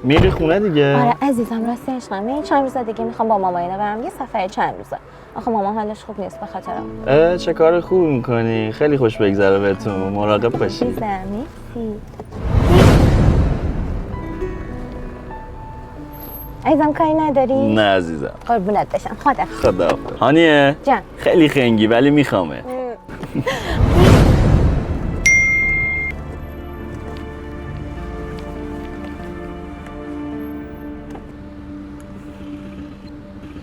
میری خونه دیگه؟ آره عزیزم راستی عشقم این چند روز دیگه میخوام با ماماینا برم یه سفر چند روزه. آخه مامان حالش خوب نیست به خاطرم. چه کار خوب میکنی؟ خیلی خوش بگذره بهتون، مراقب باشی. عزیزم مرسی. عزیزم کاری نداری؟ نه عزیزم. قربونت بشم خدا. خدا هانیه جان. خیلی خنگی ولی میخوامه.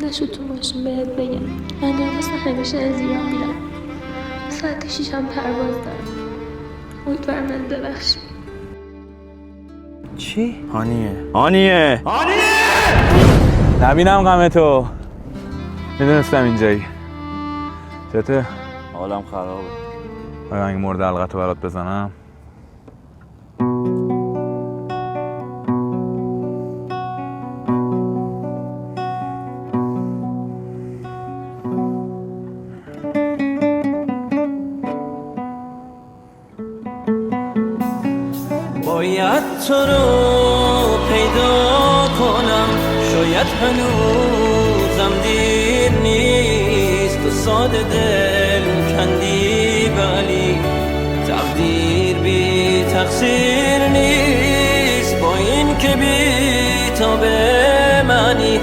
نشد تو ماشین بهت بگم من دارم واسه همیشه از ایران میرم. ساعت 6 هم پرواز دارم. امیدوارم من ببخشی. چی؟ هانیه نبینم غم تو. میدونستم اینجایی. چته؟ حالم خرابه. آهنگ مورد حلقتو برات بزنم. باید تو رو پیدا کنم، شاید هنوزم دیر نیست. تو ساده دل کندی ولی تقدیر بی تقصیر نیست. با این که بی تا به منی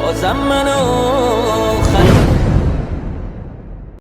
بازم منو